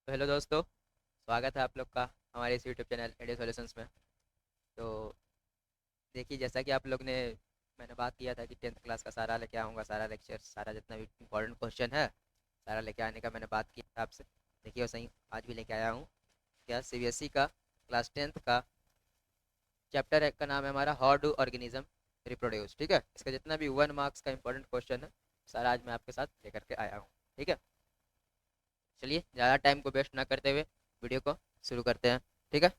तो हेलो दोस्तों, स्वागत है आप लोग का हमारे इस यूट्यूब चैनल एडियो सॉल्यूशंस में। तो देखिए, जैसा कि आप लोग ने मैंने बात किया था कि 10th क्लास का सारा लेके आऊँगा, सारा लेक्चर, सारा जितना भी इंपॉर्टेंट क्वेश्चन है सारा लेके आने का मैंने बात किया था आपसे। देखिए वैसे ही आज भी लेके आया हूँ। क्या सीबीएसई का क्लास 10th का चैप्टर एक का नाम है हमारा हाउ डू ऑर्गेनिज्म रिप्रोड्यूस। ठीक है, इसका जितना भी 1 मार्क्स का इंपॉर्टेंट क्वेश्चन है सारा आज मैं आपके साथ लेकर के आया हूँ। ठीक है, चलिए ज़्यादा टाइम को वेस्ट ना करते हुए वीडियो को शुरू करते हैं। ठीक है,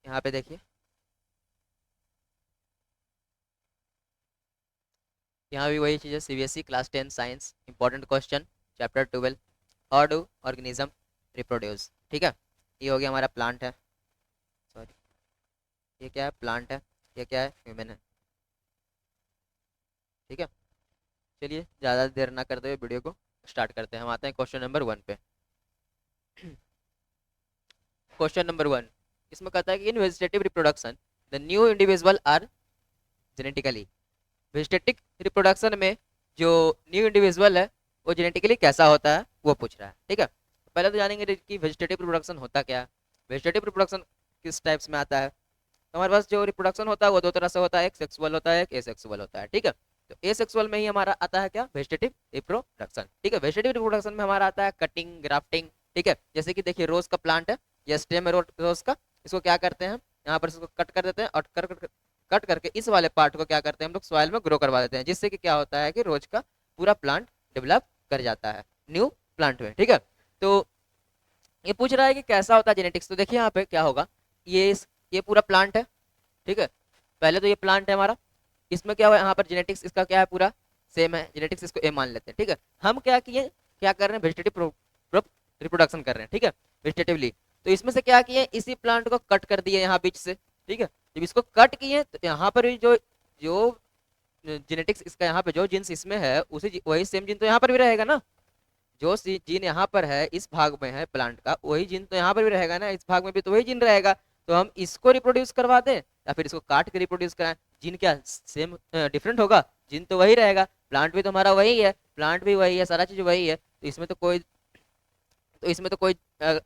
यहाँ पे देखिए, यहाँ भी वही चीज़ है। CBSE class 10 science important question chapter 12 how do organism reproduce. ठीक है, ये हो गया हमारा प्लांट है, सॉरी ये क्या है, प्लांट है, ये क्या है, ह्यूमन है। ठीक है, चलिए ज़्यादा देर ना करते हुए वीडियो को स्टार्ट करते हैं। हम आते हैं क्वेश्चन नंबर 1 पे। क्वेश्चन नंबर 1 इसमें कहता है कि in vegetative reproduction the new individual are genetically. Vegetative reproduction में जो न्यू इंडिविजुअल है वो जेनेटिकली कैसा होता है वो पूछ रहा है। ठीक है, तो पहले तो जानेंगे कि वेजिटेटिव रिप्रोडक्शन होता क्या है। वेजिटेटिव रिप्रोडक्शन किस टाइप्स में आता है। तो हमारे पास जो रिप्रोडक्शन होता है वो दो तरह से होता है, एक सेक्सुअल होता है, एक एसेक्सुअल होता है। ठीक है, तो एसेक्सुअल में ही हमारा आता है क्या, वेजिटेटिव रिप्रोडक्शन। ठीक है, वेजिटेटिव रिप्रोडक्शन में हमारा आता है कटिंग, ग्राफ्टिंग। ठीक है, जैसे कि देखिए रोज का प्लांट है, ये स्टेम है रोज का, इसको क्या करते हैं, यहाँ पर इसको कट कर देते हैं और कट करके इस वाले पार्ट को क्या करते हैं हम लोग सॉइल में ग्रो करवा देते हैं, जिससे कि क्या होता है कि रोज का पूरा प्लांट डेवलप कर जाता है न्यू प्लांट में। ठीक है, तो ये पूछ रहा है कि कैसा होता है जेनेटिक्स। तो देखिए यहाँ पे क्या होगा, ये पूरा प्लांट है। ठीक है, पहले तो ये प्लांट है हमारा, इसमें क्या हुआ, यहाँ पर जेनेटिक्स इसका क्या है, पूरा सेम है, जेनेटिक्स इसको ए मान लेते हैं। ठीक है, हम क्या किए, क्या कर रहे हैं, वेजिटेटिव रिप्रोडक्शन कर रहे हैं। ठीक है, वेजिटेटिवली, तो इसमें से क्या किए, इसी प्लांट को कट कर दिए यहाँ बीच से। ठीक है, जब इसको कट किए तो यहाँ पर भी जो जो जेनेटिक्स इसका यहाँ पे जो जीन्स इसमें है उसी वही सेम जीन तो यहाँ पर भी रहेगा ना। जो जीन यहाँ पर है इस भाग में है प्लांट का, वही जीन तो यहाँ पर भी रहेगा ना, इस भाग में भी तो वही जीन रहेगा। तो हम इसको रिप्रोड्यूस करवा दें या फिर इसको काट के रिप्रोड्यूस कराएं, जीन क्या सेम डिफरेंट होगा, जीन तो वही रहेगा, प्लांट भी तो हमारा वही है, प्लांट भी वही है, सारा चीज वही है, तो इसमें तो कोई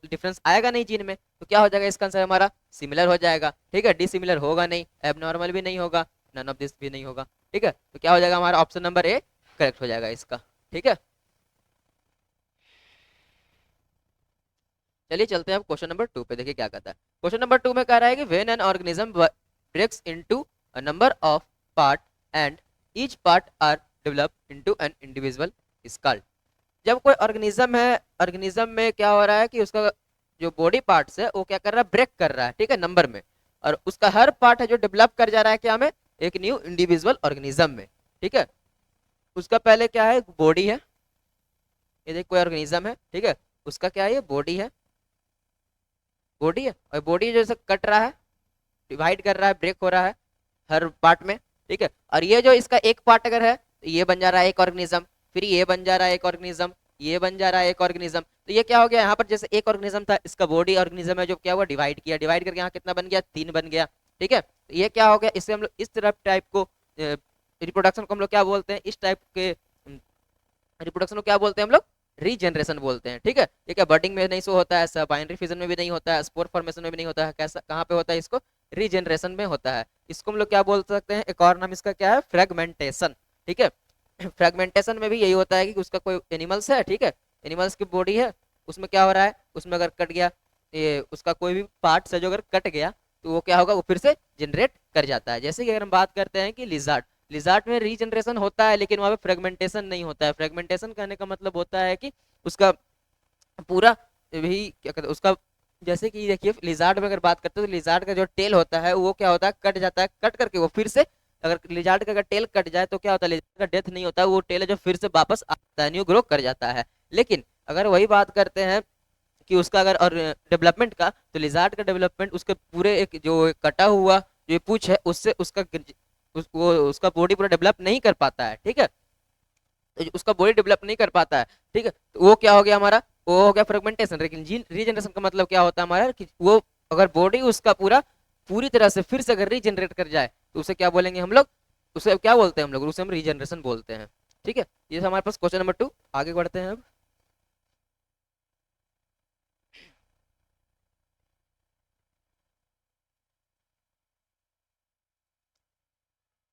डिफरेंस आएगा नहीं जीन में। तो क्या हो जाएगा, इसका आंसर हमारा सिमिलर हो जाएगा। ठीक है, डिसिमिलर होगा नहीं, एबनॉर्मल भी नहीं होगा, नन ऑफ दिस भी नहीं होगा। ठीक है, तो क्या हो जाएगा, हमारा ऑप्शन नंबर ए करेक्ट हो जाएगा इसका। ठीक है, चलिए चलते हैं अब क्वेश्चन नंबर 2 पे। देखिए क्या कहता है, क्वेश्चन नंबर 2 में कह रहा है कि when an organism breaks into a number of part and each part are develop into an individual is called. जब कोई ऑर्गेनिज्म है, ऑर्गेनिज्म में क्या हो रहा है कि उसका जो बॉडी पार्ट्स है वो क्या कर रहा है, ब्रेक कर रहा है। ठीक है, नंबर में, और उसका हर पार्ट है जो डेवलप कर जा रहा है क्या में, एक न्यू इंडिविजुअल ऑर्गेनिज्म में। ठीक है, उसका पहले क्या है, बॉडी है, ये देख कोई ऑर्गेनिज्म है। ठीक है, उसका क्या है, ये बॉडी है, बॉडी है, और बॉडी जैसे कट रहा है, डिवाइड कर रहा है, ब्रेक हो रहा है हर पार्ट में। ठीक है, और ये जो इसका एक पार्ट अगर है तो ये बन जा रहा है एक ऑर्गेनिज्म, फिर ये बन जा रहा है एक ऑर्गेनिज्म, ये बन जा रहा है एक ऑर्गेनिज्म। तो ये क्या हो गया, यहाँ पर जैसे एक ऑर्गेनिज्म था, इसका बॉडी ऑर्गेनिज्म है जो क्या हुआ, डिवाइड किया, डिवाइड करके यहाँ कितना बन गया, 3 बन गया। ठीक है, तो ये क्या हो गया, इससे हम लोग इस तरह टाइप को रिप्रोडक्शन को हम लोग क्या बोलते हैं, इस टाइप के रिप्रोडक्शन को क्या बोलते हैं हम लोग, रीजनरेशन बोलते हैं। ठीक है, ये क्या बर्डिंग में नहीं सो होता है, ऐसा बाइनरी फिजन में भी नहीं होता है, स्पोर फॉर्मेशन में भी नहीं होता है, कैसा कहाँ पे होता है, इसको रीजनरेशन में होता है। इसको हम लोग क्या बोल सकते हैं, एक और नाम इसका क्या है, फ्रेगमेंटेशन। ठीक है, फ्रेगमेंटेशन में भी यही होता है कि उसका कोई एनिमल्स है, ठीक है, एनिमल्स की बॉडी है, उसमें क्या हो रहा है, उसमें अगर कट गया, ये उसका कोई भी पार्ट है जो अगर कट गया तो वो क्या होगा, वो फिर से जनरेट कर जाता है। जैसे कि अगर हम बात करते हैं कि लिजार्ड, लिजार्ड में रीजनरेशन होता है लेकिन वहाँ पे फ्रेगमेंटेशन नहीं होता है। फ्रेगमेंटेशन कहने का मतलब होता है कि उसका पूरा भी क्या कहते हैं उसका, जैसे कि देखिए लिजार्ड में अगर बात करते हैं तो लिजार्ड का जो टेल होता है वो क्या होता है, कट जाता है, कट करके वो फिर से, अगर लिजार्ड का अगर टेल कट जाए तो क्या होता है, लिजार्ड का डेथ नहीं होता है, वो टेल जो फिर से वापस आता है, न्यू ग्रो कर जाता है। लेकिन अगर वही बात करते हैं कि उसका अगर और डेवलपमेंट का, तो लिजार्ड का डेवलपमेंट उसके पूरे एक जो कटा हुआ जो पूछ है उससे वो उसका बॉडी पूरा डेवलप नहीं कर पाता है। ठीक है, तो उसका बॉडी डेवलप नहीं कर पाता है। ठीक है, तो वो क्या हो गया हमारा, वो हो गया फ्रेगमेंटेशन। लेकिन रीजनरेशन का मतलब क्या होता है हमारा, कि वो अगर बॉडी उसका पूरी तरह से फिर से अगर रीजनरेट कर जाए तो उसे क्या बोलेंगे हम लोग, उसे क्या बोलते हैं हम लोग, उसे हम रीजनरेशन बोलते हैं। ठीक है, ये हमारे पास क्वेश्चन नंबर 2, आगे बढ़ते हैं अब।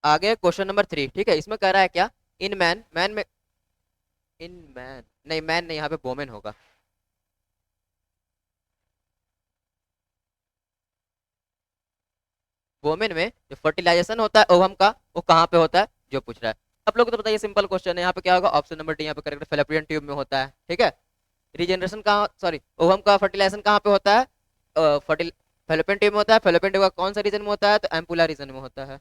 आगे क्वेश्चन नंबर 3, ठीक है। इसमें कह रहा है क्या, इन मैन, मैन में, इन मैन नहीं, मैन नहीं, यहाँ पे वोमेन होगा। वोमेन में जो फर्टिलाइजेशन होता है ओवम का, वो कहाँ पे होता है, जो पूछ रहा है। आप लोग को तो बताइए, सिंपल क्वेश्चन है। यहाँ पे क्या होगा, ऑप्शन नंबर डी यहाँ पे करेक्ट, फेलोपियन ट्यूब में होता है, ठीक है। रीजनरेशन कहाँ, सॉरी, ओवम का फर्टिलाइजेशन कहाँ पे होता है, फर्टिल फेलोपियन ट्यूब में होता है। फेलोपियन ट्यूब का कौन सा रीजन में होता है, तो एम्पुला रीजन में होता है,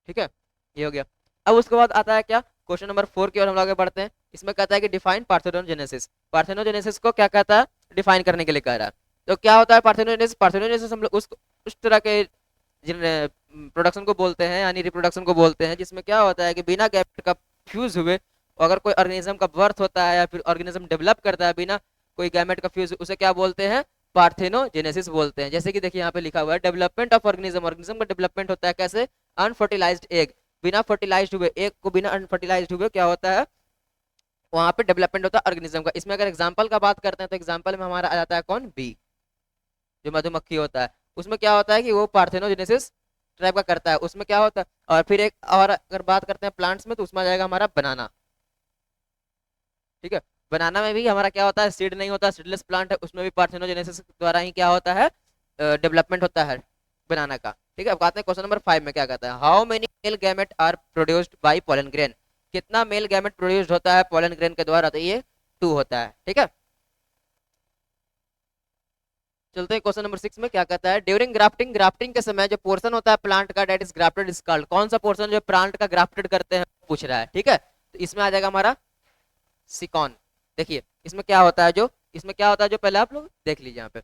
ठीक है। ये हो गया। अब उसके बाद आता है क्या, क्वेश्चन नंबर 4 की ओर हम लोग आगे बढ़ते हैं। इसमें कहता है कि डिफाइन पार्थेनोजेनेसिस। पार्थेनोजेनेसिस को क्या कहता है, डिफाइन करने के लिए कह रहा है। तो क्या होता है पार्थेनोजेनेसिस, पार्थेनोजेनेसिस हम लोग उस तरह के जिन प्रोडक्शन को बोलते हैं, यानी रिप्रोडक्शन को बोलते हैं, जिसमें क्या होता है कि बिना गैमेट का फ्यूज हुए अगर कोई ऑर्गेनिज्म का बर्थ होता है या फिर ऑर्गेनिज्म डेवलप करता है बिना कोई गैमेट का फ्यूज, उसे क्या बोलते हैं, पार्थेनोजेनेसिस बोलते हैं। जैसे कि देखिए यहाँ पे लिखा हुआ है, डेवलपमेंट ऑफ ऑर्गेनिज्म, ऑर्गेनिज्म का डेवलपमेंट होता है कैसे, अनफर्टिलाइज्ड एग, बिना फर्टिलाइज्ड हुए एग को, बिना अनफर्टिलाइज्ड हुए क्या होता है, वहां पे डेवलपमेंट होता है ऑर्गेनिज्म का। इसमें अगर एग्जांपल का बात करते हैं तो एग्जांपल में हमारा आ जाता है कौन, बी, जो मधुमक्खी होता है। उसमें क्या होता है कि वो पार्थेनोजेनेसिस टाइप का करता है, उसमें क्या होता है। और फिर एक और अगर बात करते हैं प्लांट्स में, तो उसमें आ जाएगा हमारा बनाना, ठीक है। बनाना में भी हमारा क्या होता है, सीड नहीं होता, सीडलेस प्लांट है, उसमें भी पार्थेनोजेनेसिस द्वारा ही क्या होता है, डेवलपमेंट होता है बनाना का, ठीक है। अब आते हैं क्वेश्चन नंबर 5 में, क्या कहता है, how many male gamete are produced by pollen grain. कितना मेल गैमेट प्रोड्यूस्ड होता है पोलन ग्रेन के द्वारा, तो ये 2 होता है, ठीक है। चलते हैं क्वेश्चन नंबर 6 में, क्या कहता है, ड्यूरिंग ग्राफ्टिंग, ग्राफ्टिंग के समय जो पोर्शन होता है प्लांट का, that is grafted is called. कौन सा पोर्शन जो प्लांट का ग्राफ्टेड करते हैं पूछ रहा है, ठीक है। तो इसमें आ जाएगा हमारा सिकॉन। देखिए इसमें क्या होता है, जो इसमें क्या होता है, जो पहले आप लोग देख लीजिए यहाँ पे।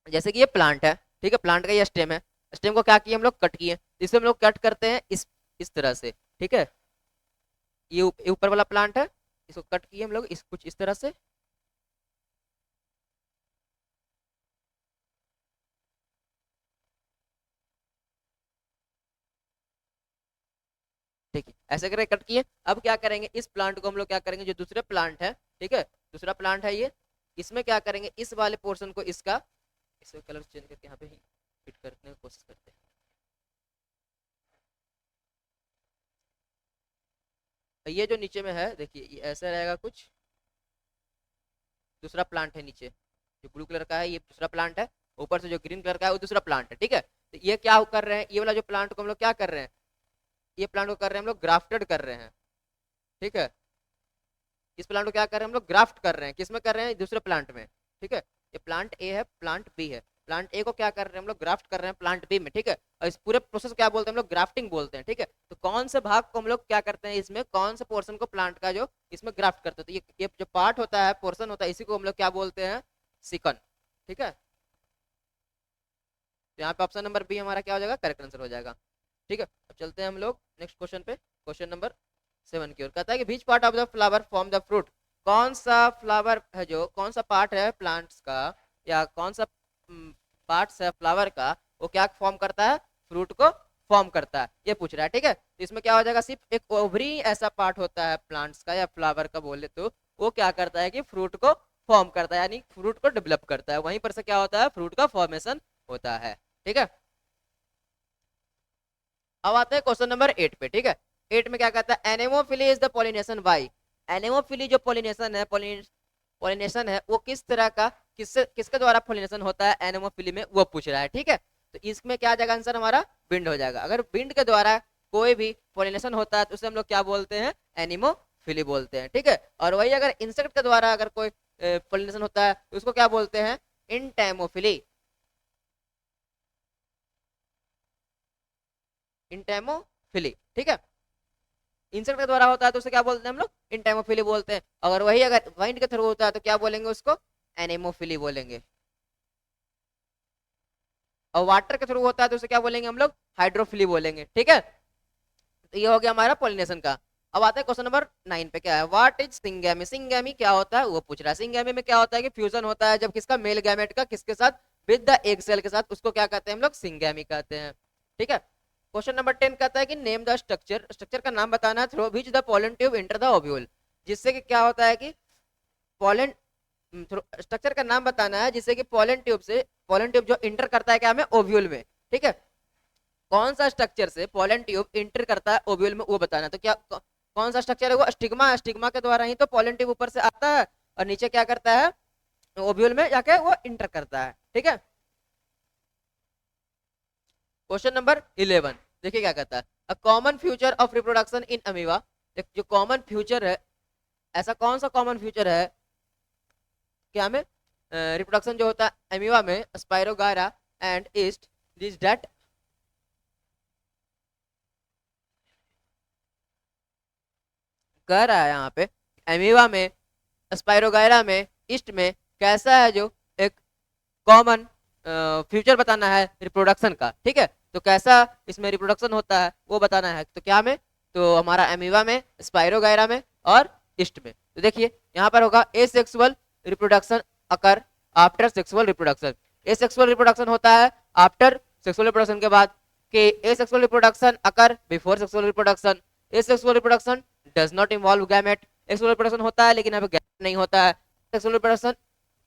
जैसे कि ये प्लांट है, ठीक है, प्लांट का ये स्टेम है, स्टेम को क्या किए हम लोग, कट किए। इसे हम लोग कट करते हैं इस तरह से, ठीक है। ये ऊपर वाला प्लांट है, इसको कट किए हम लोग कुछ इस तरह से, ठीक है, ऐसे करके कट किए। अब क्या करेंगे, इस प्लांट को हम लोग क्या करेंगे, जो दूसरे प्लांट है, ठीक है, दूसरा प्लांट है ये, इसमें क्या करेंगे, इस वाले पोर्शन को, इसका इसका कलर चेंज करके यहाँ पे ही फिट करने की कोशिश करते हैं। तो ये जो नीचे में है, देखिए ये ऐसा रहेगा कुछ, दूसरा प्लांट है नीचे, जो ब्लू कलर का है ये दूसरा प्लांट है, ऊपर से जो ग्रीन कलर का है वो दूसरा प्लांट है, ठीक है। तो ये क्या कर रहे हैं, ये वाला जो प्लांट को हम लोग क्या कर रहे हैं, ये प्लांट को कर रहे हैं हम लोग ग्राफ्टेड कर रहे हैं, ठीक है। इस प्लांट को क्या कर रहे हैं हम लोग, ग्राफ्ट कर रहे हैं, किसमें कर रहे हैं, दूसरे प्लांट में, ठीक है। ये प्लांट ए है, प्लांट बी है, प्लांट ए को क्या कर रहे हैं हम लोग, ग्राफ्ट कर रहे हैं प्लांट बी में, ठीक है। और इस पूरे प्रोसेस क्या बोलते हैं हम लोग, ग्राफ्टिंग बोलते हैं, ठीक है। तो कौन से भाग को हम लोग क्या करते हैं, इसमें कौन से पोर्शन को प्लांट का जो इसमें ग्राफ्ट करते हैं, तो ये जो पार्ट होता है, पोर्शन होता है, इसी को हम लोग क्या बोलते हैं, सिकन, ठीक है। तो यहाँ पे ऑप्शन नंबर बी हमारा क्या हो जाएगा, करेक्ट आंसर हो जाएगा, ठीक है। अब चलते हैं हम लोग नेक्स्ट क्वेश्चन पे, क्वेश्चन नंबर 7 की ओर। कहता है कि which part of the flower form the fruit. कौन सा फ्लावर है, जो कौन सा पार्ट है प्लांट्स का, या कौन सा पार्ट्स है फ्लावर का, वो क्या फॉर्म करता है, फ्रूट को फॉर्म करता है, ये पूछ रहा है, ठीक है। तो इसमें क्या हो जाएगा, सिर्फ एक ओवरी ऐसा पार्ट होता है प्लांट्स का या फ्लावर का बोले तो, वो क्या करता है कि फ्रूट को फॉर्म करता है, यानी फ्रूट को डेवलप करता है, वहीं पर से क्या होता है, फ्रूट का फॉर्मेशन होता है, ठीक है। अब आते हैं क्वेश्चन नंबर 8 पे, ठीक है। 8 में क्या कहता है, एनेमोफिली इज द पॉलिनेशन बाय। एनेमोफिली जो पॉलिनेशन है, पॉलिनेशन है वो किस तरह का, किसके द्वारा पॉलिनेशन होता है एनेमोफिली में, वो पूछ रहा है, ठीक है। तो इसमें क्या आ जाएगा आंसर हमारा, विंड हो जाएगा। अगर विंड के द्वारा कोई भी पॉलिनेशन होता है तो उसे हम लोग क्या बोलते हैं, एनिमोफिली बोलते हैं, ठीक है। और वही अगर इंसेक्ट के द्वारा अगर कोई पॉलिनेशन होता है तो उसको क्या बोलते हैं, इंटेमोफिली, इंटेमोफिली, ठीक है। इंसेक्ट के द्वारा होता है तो उसे क्या बोलते हैं हम लोग, इंटेमोफिली बोलते हैं। अगर वही अगर वाइंड के थ्रू होता है तो क्या बोलेंगे उसको, एनेमोफिली बोलेंगे। और वाटर के थ्रू होता है तो उसे क्या बोलेंगे हम लोग, हाइड्रोफिली बोलेंगे, ठीक है। तो ये हो गया हमारा पॉलिनेशन का। अब आते हैं क्वेश्चन नंबर 9 पे, क्या है, व्हाट इज सिंगेमी। सिंगेमी क्या होता है वो पूछ रहा है। सिंगेमी में क्या होता है कि फ्यूजन होता है जब किसका, मेल गैमेट का किसके साथ, विद द एग सेल के साथ, उसको क्या कहते हैं हम लोग, सिंगेमी कहते हैं, ठीक है। क्वेश्चन नंबर 10 कहता है कि नेम द स्ट्रक्चर, स्ट्रक्चर का नाम बताना है, through which the pollen tube enter the ovule, जिससे कि क्या होता है कि पोलन स्ट्रक्चर का नाम बताना है जिससे कि पोलन ट्यूब जो इंटर करता है क्या में ओव्यूल में, ठीक है, कौन सा स्ट्रक्चर से पोलन ट्यूब इंटर करता है ओव्यूल में वो बताना है। तो क्या कौन सा स्ट्रक्चर है वो, स्टिग्मा, स्टिग्मा के द्वारा ही तो पोलन ट्यूब ऊपर से आता है और नीचे क्या करता है ओव्यूल में जाके वो इंटर करता है, ठीक है। क्वेश्चन नंबर 11 देखिए क्या कहता है, a common future of reproduction in amoeba, जो कॉमन फ्यूचर है, ऐसा कौन सा कॉमन फ्यूचर है क्या में रिप्रोडक्शन जो होता है अमीबा में, spirogyra and yeast, this that कह रहा है यहाँ पे अमीबा में, स्पाइरोगायरा में, ईस्ट में कैसा है जो एक कॉमन फ्यूचर बताना है रिप्रोडक्शन का, ठीक है। तो कैसा इसमें रिप्रोडक्शन होता है वो बताना है। तो क्या में, तो हमारा अमीबा में, स्पाइरोगायरा में और ईस्ट में। तो देखिए यहाँ पर होगा asexual reproduction occur after sexual reproduction. Asexual reproduction होता है आफ्टर सेक्सुअल रिप्रोडक्शन के बाद, कि asexual reproduction occur before sexual reproduction. Asexual reproduction does not involve gamete. Sexual reproduction होता है लेकिन यहाँ पे गैमेट नहीं होता है। Sexual reproduction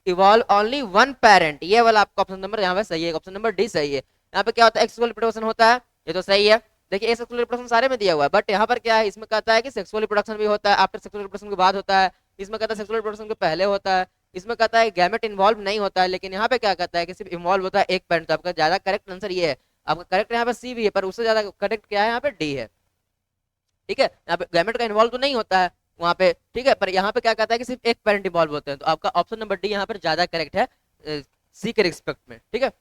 evolve only one parent, ये वाला आपका ऑप्शन नंबर यहाँ पे सही है, ऑप्शन नंबर डी सही है। यहाँ पे क्या होता है सेक्सुअल रिप्रोडक्शन होता है, ये तो सही है। देखिए सेक्सुअल रिप्रोडक्शन सारे में दिया हुआ है, बट यहाँ पर क्या है, इसमें कहता है कि सेक्सुअल रिप्रोडक्शन भी होता है आफ्टर सेक्सुअल रिप्रोडक्शन के बाद होता है, इसमें कहता है सेक्सुअल रिप्रोडक्शन के पहले होता है, इसमें कहता है गैमेट इन्वॉल्व नहीं होता है, लेकिन यहाँ पे क्या कहता है कि सिर्फ इन्वॉल्व होता है एक पेरेंट। तो आपका ज्यादा करेक्ट आंसर ये है, आपका करेक्ट यहाँ पे सी भी है पर उससे ज्यादा करेक्ट क्या है यहाँ पे डी है, ठीक है। यहाँ पे गैमेट का इन्वॉल्व तो नहीं होता है वहाँ पे, ठीक है, पर यहाँ पे क्या कहता है कि सिर्फ एक पेरेंट इन्वॉल्व होते हैं। तो आपका ऑप्शन नंबर डी यहाँ पर ज्यादा करेक्ट है सी के रिस्पेक्ट में, ठीक है।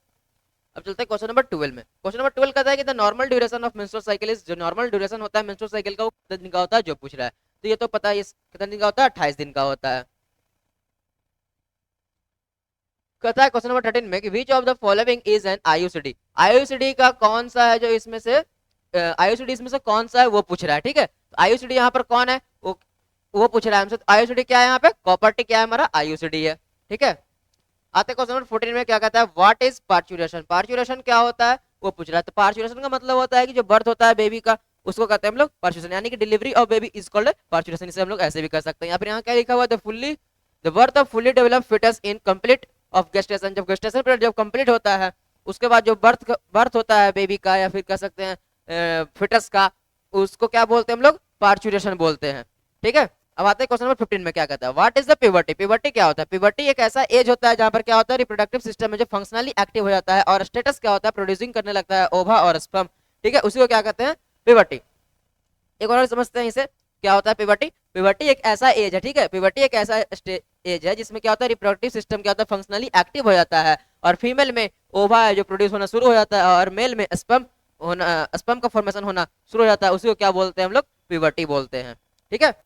अब चलते हैं क्वेश्चन नंबर 12 में। क्वेश्चन नंबर 12 कहता है कि the normal duration of menstrual cycle is, जो नॉर्मल ड्यूरेशन होता है मेंस्ट्रुअल साइकिल का वो कितने दिन का होता है जो पूछ रहा है। तो ये तो पता है, कितने दिन का होता है, 28 दिन का होता है। कहता है क्वेश्चन नंबर 13 में कि which of the following is an IUCD. IUCD का कौन सा है जो इसमें से आईयूसीडी इसमें से कौन सा है वो पूछ रहा है, ठीक है। तो आईयूसीडी यहाँ पर कौन है वो पूछ रहा है हमसे। आईयूसीडी क्या है यहाँ पे, कॉपर्टी क्या है हमारा आईयूसीडी है, ठीक है। आते क्वेश्चन नंबर 14 में क्या कहता है, व्हाट इज पार्चुरेशन। पार्चुरेशन क्या होता है वो पूछ रहा है। तो पार्चुरेशन का मतलब होता है कि जो बर्थ होता है बेबी का उसको कहते हैं हम लोग पार्चुरेशन, यानी कि delivery of baby is called parturition. इसे हम लोग ऐसे भी कर सकते हैं। यहाँ क्या लिखा हुआ है, the birth of fully developed foetus in complete of gestation. जब गेस्टेशन पीरियड जब कंप्लीट होता है उसके बाद जो बर्थ होता है बेबी का या फिर कह सकते हैं फिटस का, उसको क्या बोलते हैं हम लोग, पार्चुरेशन बोलते हैं, ठीक है। अब आते हैं क्वेश्चन नंबर 15 में क्या कहता है, what is the puberty. Puberty क्या होता है, प्यूबर्टी एक ऐसा एज होता है जहां पर क्या होता है रिप्रोडक्टिव सिस्टम में जो फंक्शनली एक्टिव हो जाता है, और स्टेटस क्या होता है, प्रोड्यूसिंग करने लगता है ओवा और स्पर्म, ठीक है, उसी को क्या कहते हैं प्यूबर्टी। एक और समझते हैं इसे, क्या होता है प्यूबर्टी। प्यूबर्टी एक ऐसा एज है, ठीक है, प्यूबर्टी एक ऐसा एज है जिसमें क्या होता है रिप्रोडक्टिव सिस्टम क्या होता है फंक्शनली एक्टिव हो जाता है, और फीमेल में ओवा है जो प्रोड्यूस होना शुरू हो जाता है, और मेल में स्पर्म का फॉर्मेशन होना शुरू हो जाता है, उसी को क्या बोलते हैं हम लोग, प्यूबर्टी बोलते हैं, ठीक है।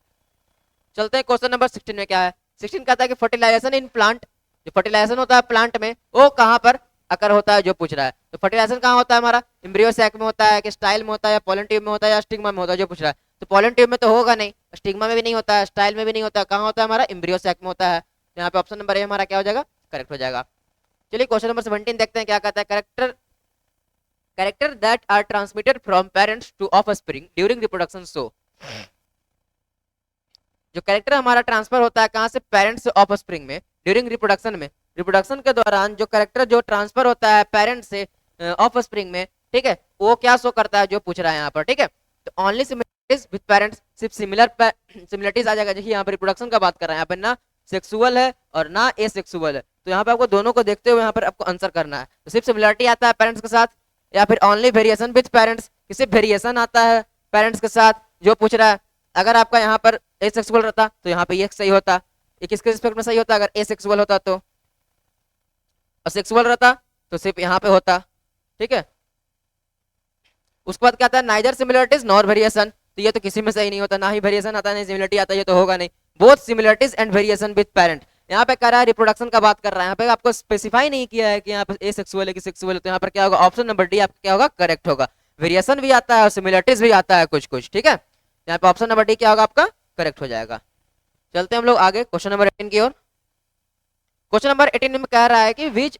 चलते हैं क्वेश्चन नंबर 16 में क्या है। 16 कहता है कि फर्टिलाइजेशन इन प्लांट, जो फर्टिलाइजेशन होता है प्लांट में वो कहाँ पर अकर होता है जो पूछ रहा है। तो फर्टिलाइजेशन कहाँ होता है हमारा, एम्ब्रियो सैक में होता है कि स्टाइल में होता है या पोलन ट्यूब में होता है या स्टिग्मा में होता है जो पूछ रहा है। तो पोलन ट्यूब में तो होगा नहीं, स्टिग्मा में भी नहीं होता है, स्टाइल में भी नहीं होता है, कहाँ होता है हमारा एम्ब्रियो सैक में होता है। तो यहाँ पे ऑप्शन नंबर ए हमारा क्या हो जाएगा, करेक्ट हो जाएगा। चलिए क्वेश्चन नंबर 17 देखते हैं क्या कहता है, character that are transmitted from parents to offspring during reproduction. So जो कैरेक्टर हमारा ट्रांसफर होता है कहाँ से, पेरेंट्स से ऑफस्प्रिंग में ड्यूरिंग रिप्रोडक्शन में, रिप्रोडक्शन के दौरान जो कैरेक्टर जो ट्रांसफर होता है पेरेंट्स से ऑफस्प्रिंग में, ठीक है, वो क्या शो करता है जो पूछ रहा है यहाँ पर, ठीक है। तो ओनली सिमिलरिटीज विद पेरेंट्स, सिर्फ सिमिलरिटीज आ जाएगा। देखिए यहाँ पर रिप्रोडक्शन का बात कर रहा है, यहाँ पर ना सेक्सुअल है और ना एसेक्सुअल है, तो यहाँ पे आपको दोनों को देखते हुए यहाँ पर आपको आंसर करना है। तो सिर्फ सिमिलरिटी आता है पेरेंट्स के साथ, या फिर ओनली वेरिएशन विद पेरेंट्स, सिर्फ वेरिएशन आता है पेरेंट्स के साथ जो पूछ रहा है। अगर आपका यहाँ पर एसेक्सुअल रहता तो यहाँ पे ये सही होता, ये किसके रिस्पेक्ट में सही होता, अगर एसेक्सुअल होता तो, और सेक्सुअल रहता तो सिर्फ यहाँ पे होता, ठीक है। उसके बाद क्या आता है, नाइदर सिमिलरिटीज नॉर वेरिएशन, तो ये तो किसी में सही नहीं होता, ना ही वेरिएशन आता है नहीं सिमिलरिटी आता है, ये तो होगा नहीं। Both similarities and variation with parent, यहाँ पे कर रहा है रिप्रोडक्शन का बात कर रहा है, यहाँ पे आपको स्पेसिफाई नहीं किया है कि यहाँ पे एसेक्सुअल है कि सेक्सुअल है, तो यहाँ पर क्या होगा, ऑप्शन नंबर डी आपका क्या होगा, करेक्ट होगा। वेरिएशन भी आता है और सिमिलरिटीज भी आता है कुछ कुछ, ठीक है। यहाँ पे ऑप्शन नंबर डी क्या होगा आपका, करेक्ट हो जाएगा। चलते हैं हम लोग आगे क्वेश्चन नंबर 18 की ओर। क्वेश्चन नंबर 18 में कह रहा है कि विच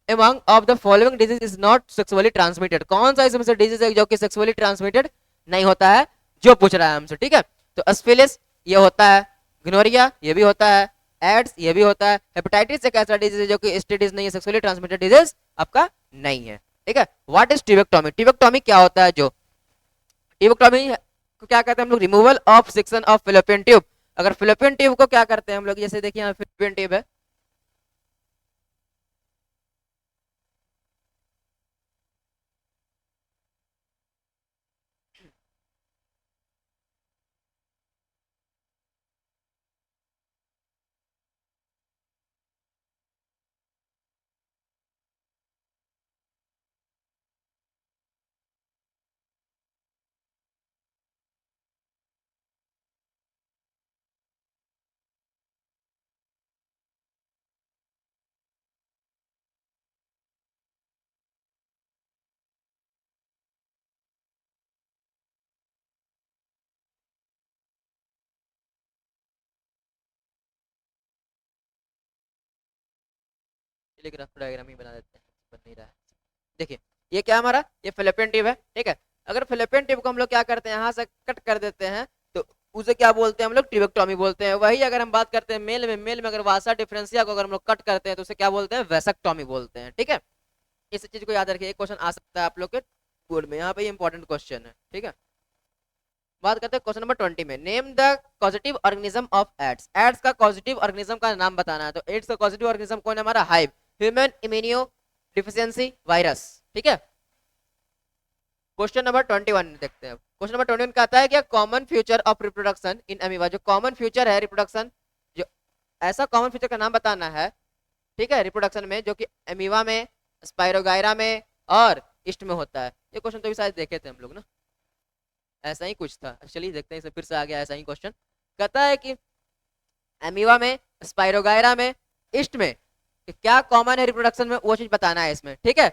among of the following disease is not sexually transmitted, कौन सा इसमें से डिजीज है जो कि सेक्सुअली ट्रांसमिटेड नहीं होता है जो पूछ रहा है हमसे, ठीक है। तो एस्फिलिस ये होता है, ग्नोरिया ये भी होता है, एड्स ये भी होता है। हेपेटाइटिस एक ऐसा डिजीज है जो कि एसटीडीज नहीं है, सेक्सुअली ट्रांसमिटेड डिजीज आपका नहीं है, ठीक है। What is tubectomy? ट्यूबेक्टोमी क्या होता है? जो ट्यूबेक्टोमी को क्या कहते हैं हम लोग? Removal of section of fallopian tube. अगर फिलोपियन ट्यूब को क्या करते हैं हम लोग, जैसे देखिए यहाँ फिलोपियन ट्यूब है, चलिए ग्राफ डायग्राम ही बना देते हैं, बन नहीं रहा है। देखिए ये क्या हमारा, ये फिलिपियन ट्यूब है, ठीक है। अगर फिलिपियन ट्यूब को हम लोग क्या करते हैं, यहाँ से कट कर देते हैं, तो उसे क्या बोलते हैं हम लोग? ट्यूबेक्टोमी बोलते हैं। वही अगर हम बात करते हैं मेल में अगर वासा डिफरेंशिया को अगर हम लोग कट करते हैं तो उसे क्या बोलते हैं? वेसेक्टोमी बोलते हैं, ठीक है। इस चीज को याद रखिए, एक क्वेश्चन आ सकता है आप लोग के बोर्ड में, यहाँ पे इंपॉर्टेंट क्वेश्चन है, ठीक है। बात करते हैं क्वेश्चन नंबर 20 में, name the causative organism of AIDS. AIDS का कॉजेटिव ऑर्गेनिज्म का नाम बताना है। तो एड्स का कॉजेटिव ऑर्गेनिज्म कौन है हमारा? Hive, human immuno deficiency virus, ठीक है। क्वेश्चन नंबर 21 देखते हैं। क्वेश्चन नंबर 21 कहता है कि common future of reproduction in amoeba. जो कॉमन फ्यूचर है रिप्रोडक्शन, जो ऐसा कॉमन फ्यूचर का नाम बताना है, ठीक है, रिप्रोडक्शन में, जो कि अमीबा में, स्पाइरोगायरा में और ईस्ट में होता है। ये क्वेश्चन तो भी शायद देखे थे हम लोग ना, ऐसा ही कुछ था। चलिए देखते हैं, इसे फिर से आ गया ऐसा ही क्वेश्चन। कहता है कि अमीबा में, स्पाइरोगायरा में, ईस्ट में कि क्या कॉमन है रिप्रोडक्शन में, वो चीज बताना है इसमें, ठीक है।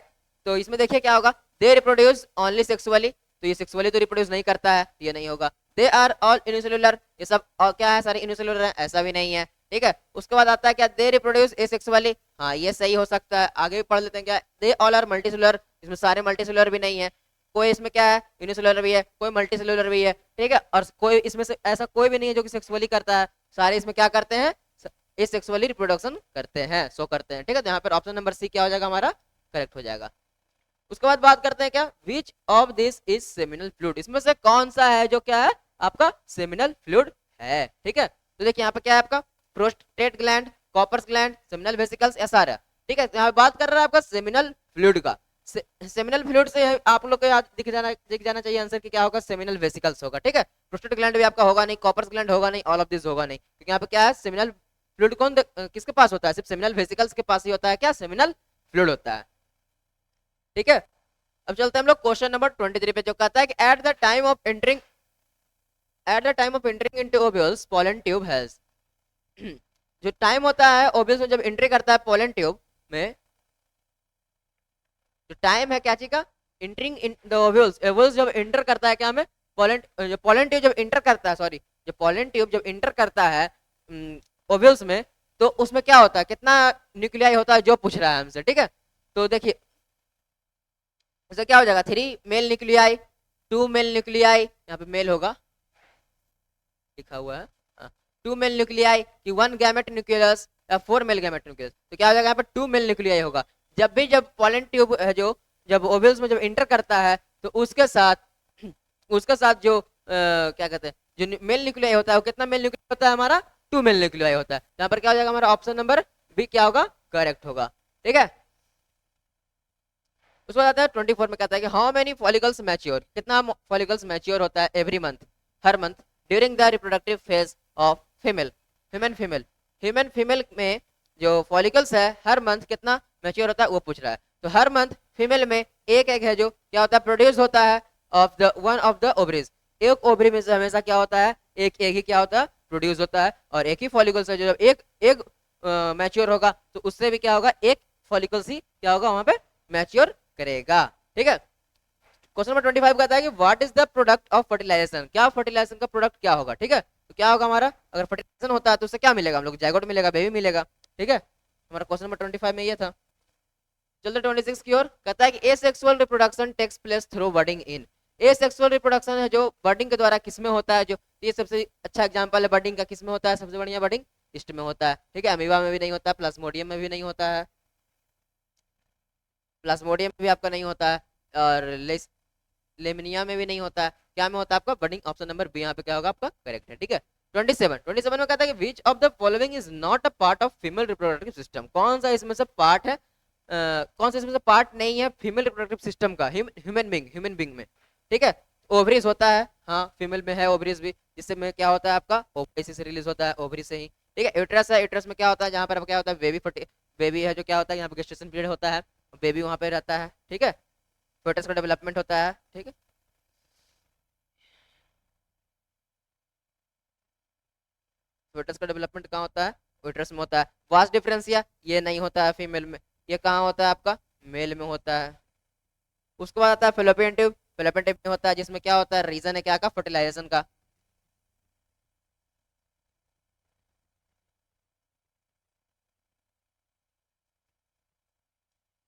तो इसमें देखिए क्या होगा, दे रिप्रोड्यूस ओनली सेक्सुअली, तो ये सेक्सुअली तो रिप्रोड्यूस नहीं करता है, ये नहीं होगा। दे आर ऑल यूनिसेलुलर, ये सब और क्या है, सारे यूनिसेलुलर है, ऐसा भी नहीं है, ठीक है। उसके बाद आता है क्या, दे रिप्रोड्यूस एसेक्सुअली, हाँ ये सही हो सकता है। आगे भी पढ़ लेते हैं क्या, दे ऑल आर मल्टीसेलुलर, इसमें सारे मल्टीसेलुलर भी नहीं है, कोई इसमें क्या है यूनिसेलुलर भी है, कोई मल्टीसेलुलर भी है, ठीक है। और कोई इसमें से ऐसा कोई भी नहीं है जो कि सेक्सुअली करता है, सारे इसमें क्या करते हैं, सेक्सुअली रिप्रोडक्शन करते हैं, सो करते हैं, ठीक है। तो यहाँ पर ऑप्शन नंबर सी क्या हो जाएगा हमारा, करेक्ट हो जाएगा। उसके बाद बात करते हैं क्या, which of this is seminal fluid, इसमें से कौन सा है जो क्या है आपका सेमिनल फ्लूइड है, ठीक है। तो देखिए यहाँ पे क्या है आपका, prostate gland, Cowper's gland, seminal vesicles, ऐसा है, ठीक है। यहाँ पे बात कर रहा है आपका सेमिनल फ्लूइड का। सेमिनल फ्लूइड से आप लोग को याद दिख जाना चाहिए आंसर कि क्या होगा, सेमिनल वेसिकल्स होगा, ठीक है। प्रोस्टेट ग्लैंड भी आपका होगा नहीं, कॉपर्स ग्लैंड होगा नहीं, ऑल ऑफ दिस होगा नहीं, क्योंकि यहाँ पे क्या है, सेमिनल फ्लूइड कौन किसके पास होता है, सिर्फ सेमिनल वेसिकल्स के पास ही होता है क्या, सेमिनल फ्लूइड होता है, ठीक है। अब चलते हैं हम लोग क्वेश्चन नंबर 23 पे, जो कहता है कि at the time of entering into ovules pollen tube has, जो टाइम होता है ओव्यूल्स में जब एंट्री करता है पोलन ट्यूब में, जो टाइम है क्या चीज का, entering in the ovules, ovules जब एंटर करता है क्या हमें, पोलन, जो पोलन ट्यूब जब एंटर करता है, सॉरी, जो पोलन ट्यूब जब एंटर करता है ओव्यूल्स में, तो उसमें क्या होता है, कितना न्यूक्लियाई होता है, जो पूछ रहा है हमसे, ठीक है। तो देखिए इससे क्या हो जाएगा, 3 मेल न्यूक्लियाई, 2 मेल न्यूक्लियाई, यहाँ पे मेल होगा लिखा हुआ है, 2 मेल न्यूक्लियाई कि 1 गैमेट न्यूक्लियस या 4 मेल गैमेट न्यूक्लियस, तो क्या हो जाएगा यहाँ पे 2 मेल न्यूक्लियाई होगा। जब पोलन ट्यूब है जो जब ओवल्स में जब इंटर करता है, तो उसके साथ जो क्या कहते हैं, जो मेल न्यूक्लियाई होता है, वो कितना मेल न्यूक्लियाई होता है हमारा, 2 मेल न्यूक्लियाई होता है। यहाँ पर क्या हो जाएगा हमारा ऑप्शन नंबर बी क्या होगा, करेक्ट होगा, ठीक है। उसके बाद आता है 24 में, कहता है कि हाउ मेनी फॉलिकल्स मैच्योर, कितना फॉलिकल्स मैच्योर होता है every month, her month, during the reproductive phase of female, human female में जो फॉलिकल्स है हर मंथ कितना मैच्योर होता है वो पूछ रहा है। तो हर मंथ फीमेल में एक एग है जो क्या होता है, प्रोड्यूस होता है of the one of the ovaries, एक ओवरी में से हमेशा क्या होता है, एक एग ही क्या होता है, प्रोड्यूस होता है, और एक ही फॉलिकल्स है जो जब एक एग मैच्योर होगा तो उससे भी क्या होगा, एक फॉलिकल्स ही क्या होगा वहां पे मैच्योर करेगा, ठीक है। क्वेश्चन नंबर 25 कहता है कि what is the product of fertilisation, क्या फर्टिलाइजेशन का प्रोडक्ट क्या होगा, ठीक है। तो क्या होगा हमारा, अगर फर्टिलाइजेशन होता है तो उससे क्या मिलेगा हम लोग, जाइगोट मिलेगा, बेबी मिलेगा, ठीक है। हमारा क्वेश्चन नंबर 25 में ये था। चलते 26 की ओर, कहता है कि asexual reproduction takes place through budding in, asexual reproduction है जो बर्डिंग के द्वारा किसमें होता है, जो ये सबसे अच्छा एग्जांपल है बर्डिंग का, किसमें होता है सबसे बढ़िया बर्डिंग, ईस्ट में होता है, ठीक है। अमीबा में भी नहीं होता है, प्लाज्मोडियम में भी नहीं होता है, प्लाज्मोडियम में भी आपका नहीं होता है, और लेमिनिया में भी नहीं होता है। क्या में होता है आपका? बडिंग। ऑप्शन नंबर बी यहाँ पे क्या होगा आपका? करेक्ट है, ठीक है। 27 में कहता है कि which of the following is not a part of female reproductive system. कौन सा इसमें से पार्ट है, कौन सा इसमें से पार्ट नहीं है फीमेल रिप्रोडक्टिव सिस्टम का, ह्यूमन बींग में, ठीक है। ओवरीज होता है, हाँ फीमेल में है ओवरीज भी, जिससे में क्या होता है आपका? ओवरी से रिलीज होता है, ओवरी से ही, ठीक है। यूट्रस है, यूट्रस में क्या होता है? जहाँ पर क्या होता है? बेबी है जो क्या होता है यहाँ पे? गेस्टेशन पीरियड होता है, बेबी वहाँ पे रहता है, ठीक है। फेटस का डेवलपमेंट होता है, ठीक है। फेटस का डेवलपमेंट कहाँ होता है? यूट्रस में होता है। वास्ट डिफरेंसिया ये नहीं होता है फीमेल में, ये कहाँ होता है आपका? मेल में होता है। उसके बाद आता है फेलोपियन ट्यूब, फेलोपियन ट्यूब में होता है, जिसमें क्या होता है? रीजन है क्या का? फर्टिलाइजेशन का।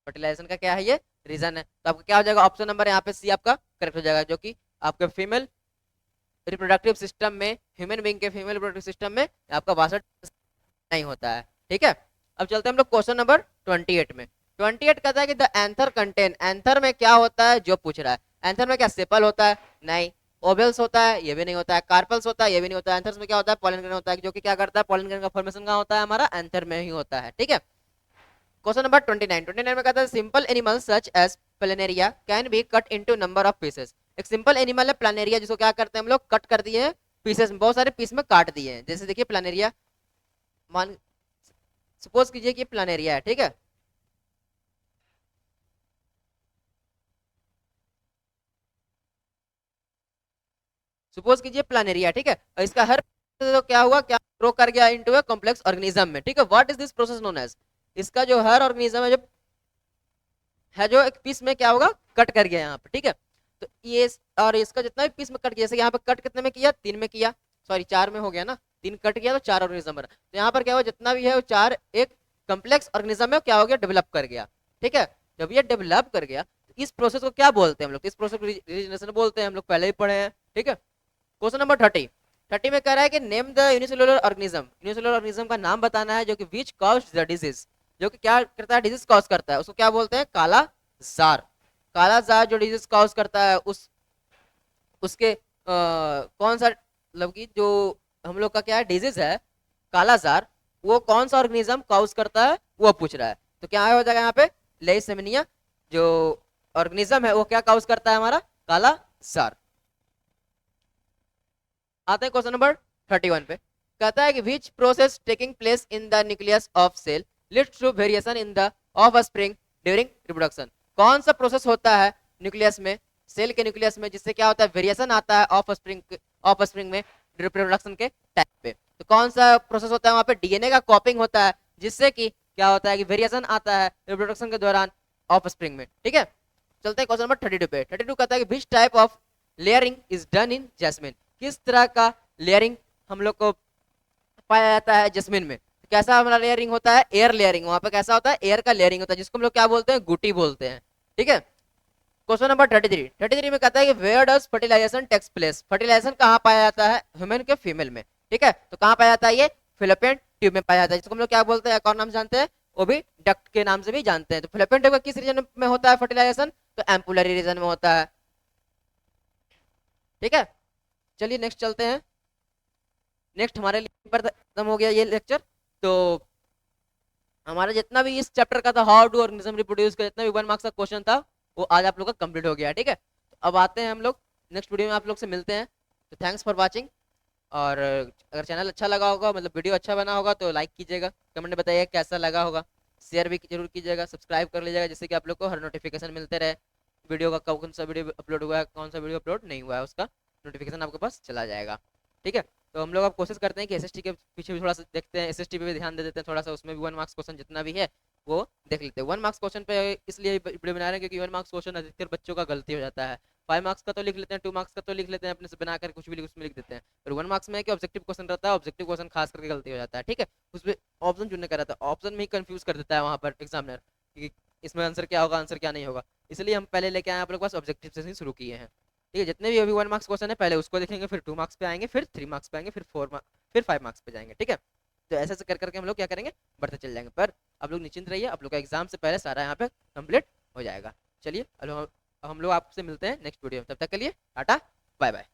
फर्टिलाइजेशन का क्या है? ये रीजन है। तो आपका क्या हो जाएगा? ऑप्शन नंबर यहाँ पे सी आपका करेक्ट हो जाएगा, जो कि आपके फीमेल रिप्रोडक्टिव सिस्टम में, ह्यूमन बीइंग के फीमेल रिप्रोडक्टिव सिस्टम में आपका वासठ नहीं होता है, ठीक है। अब चलते हैं हम लोग क्वेश्चन नंबर 28 में। 28 कहता है कि द एंथर कंटेन, एंथर में क्या होता है जो पूछ रहा है? एंथर में क्या सेपल होता है? नहीं। ओवल्स होता है? ये भी नहीं होता है। कार्पल्स होता है? ये भी नहीं होता है। एंथर्स में क्या होता है? पॉलन ग्रेन होता है, जो कि क्या करता है? पॉलन ग्रेन का फॉर्मेशन कहाँ होता है? हमारा एंथर में ही होता है, ठीक है। क्वेश्चन नंबर 29 में कहता है simple animals such as planaria can be cut into number of pieces. एक सिंपल एनिमल है प्लानेरिया, जिसको क्या करते हैं हम लोग? कट कर दिए हैं पीसेस में, बहुत सारे पीस में काट दिए हैं। जैसे देखिए प्लानेरिया, मान सपोज कीजिए कि प्लानेरिया है, ठीक है। सपोज कीजिए प्लानेरिया, ठीक है। और इसका हर तो क्या हुआ? क्या ग्रो कर गया इनटू अ कॉम्प्लेक्स ऑर्गेनिज्म में, ठीक है। What is this process known as? इसका जो हर ऑर्गेनिज्म है, जो जो एक पीस में क्या होगा? कट कर गया यहाँ पे, ठीक है। तो ये और इसका जितना भी पीस में कट गया, जैसे यहाँ पे कट कितने में किया? 3 में किया, सॉरी 4 में हो गया ना, 3 कट गया तो 4 ऑर्गेनिज्म बना। तो यहाँ पर क्या हुआ? जितना भी है वो 4 एक कम्प्लेक्स ऑर्गेनिज्म में क्या हो गया? डेवलप कर गया, ठीक है। जब ये डेवलप कर गया तो इस प्रोसेस को क्या बोलते हैं हम लोग? इस प्रोसेस को रीजनरेशन बोलते हैं, हम लोग पहले ही पढ़े हैं, ठीक है। क्वेश्चन नंबर 30 में कह रहा है कि name the unicellular organism, unicellular organism का नाम बताना है जो कि विच कॉज द डिजीज, जो कि क्या करता है? डिजीज कॉज करता है, उसको क्या बोलते हैं? काला जार। काला जार जो डिजीज कॉज करता है, उसके कौन सा, मतलब कि जो हम लोग का क्या है डिजीज है काला जार, वो कौन सा ऑर्गेनिज्म कॉज करता है वो पूछ रहा है। तो क्या हो जाएगा यहाँ पे? लेइसेमिनिया जो ऑर्गेनिज्म है वो क्या कॉज करता है? हमारा काला जार। आते हैं क्वेश्चन नंबर 31 पे। कहता है कि which process taking place in the nucleus of cell leads to variation in the offspring during reproduction. कौन सा प्रोसेस होता है न्यूक्लियस में, सेल के न्यूक्लियस में, जिससे क्या होता है? वेरिएशन आता है ऑफस्प्रिंग में रिप्रोडक्शन के टाइम पे। तो कौन सा प्रोसेस होता है? वहां पे डीएनए का कॉपिंग होता है, जिससे कि क्या होता है कि वेरिएशन आता है रिप्रोडक्शन के दौरान ऑफस्प्रिंग में, ठीक है। चलते हैं क्वेश्चन नंबर 32 पे। 32 कहता है कि which type of layering is done in jasmine. किस तरह का लेयरिंग हम लोग को पाया जाता है जैस्मिन में? कैसा हमारा लेयरिंग होता है? Air layering. वहां पे कैसा होता है? एयर का लेयरिंग होता है, जिसको हम लोग क्या बोलते हैं? गुटी बोलते हैं, ठीक है। क्वेश्चन नंबर 33 में कहता है कि where does fertilisation takes place. Fertilisation कहाँ पाया जाता है? ह्यूमन के फीमेल में, ठीक है। तो कहाँ पाया जाता है? ये फिलिपियन ट्यूब में पाया जाता है, जिसको हम लोग क्या बोलते हैं? एक और नाम जानते हैं, वो भी डक्ट के नाम से भी जानते हैं। तो फिलिपियन ट्यूब का किस रीजन में होता है फर्टिलाइजेशन? तो एम्पुलरी रीजन में होता है, ठीक है। चलिए नेक्स्ट चलते हैं। नेक्स्ट हमारे लिए पर खत्म हो गया ये लेक्चर। तो हमारा जितना भी इस चैप्टर का था, हाउ डू ऑर्गेनिज्म रिप्रोड्यूस, का जितना भी 1 मार्क्स का क्वेश्चन था, वो आज आप लोग का कंप्लीट हो गया, ठीक है। तो अब आते हैं हम लोग नेक्स्ट वीडियो में आप लोग से मिलते हैं। तो थैंक्स फॉर वाचिंग। और अगर चैनल अच्छा लगा होगा, मतलब वीडियो अच्छा बना होगा, तो लाइक कीजिएगा, कमेंट में बताइए कैसा लगा होगा, शेयर भी जरूर कीजिएगा, सब्सक्राइब कर लीजिएगा, जिससे कि आप लोग को हर नोटिफिकेशन मिलते रहे वीडियो का, कौन सा वीडियो अपलोड हुआ है, कौन सा वीडियो अपलोड नहीं हुआ है, उसका नोटिफिकेशन आपके पास चला जाएगा, ठीक है। तो हम लोग अब कोशिश करते हैं कि एसएसटी के पीछे भी थोड़ा सा देखते हैं, एसएसटी पे भी ध्यान दे देते हैं थोड़ा सा, उसमें भी 1 मार्क्स क्वेश्चन जितना भी है वो देख लेते हैं। 1 मार्क्स क्वेश्चन पे इसलिए वीडियो बना रहे हैं क्योंकि 1 मार्क्स क्वेश्चन अधिकतर बच्चों का गलती हो जाता है। 5 मार्क्स का तो लिख लेते हैं, 2 मार्क्स का तो लिख लेते हैं अपने से बना कर, कुछ भी उसमें लिख देते हैं। और 1 मार्क्स में कि ऑब्जेक्टिव क्वेश्चन रहता है, ऑब्जेक्टिव क्वेश्चन खास करके गलती हो जाता है, ठीक है। उसमें ऑप्शन चुनने का रहता है, ऑप्शन में ही कंफ्यूज कर देता है वहाँ पर एग्जामिनर कि इसमें आंसर क्या होगा, आंसर क्या नहीं होगा। इसलिए हम पहले लेके आए आप लोग पास ऑब्जेक्टिव से ही शुरू किए हैं, ठीक है। जितने भी अभी 1 मार्क्स क्वेश्चन है पहले उसको देखेंगे, फिर 2 मार्क्स पे आएंगे, फिर 3 मार्क्स पे आएंगे, फिर 4 मार्क्स, फिर 5 मार्क्स पे जाएंगे, ठीक है। तो ऐसे ऐसे कर करके हम लोग क्या करेंगे, बढ़ते चल जाएंगे। पर आप लोग निश्चिंत रहिए, आप लोग का एग्जाम से पहले सारा यहाँ पे कंप्लीट हो जाएगा। चलिए हम लोग आपसे मिलते हैं नेक्स्ट वीडियो में, तब तक के लिए टाटा बाय बाय।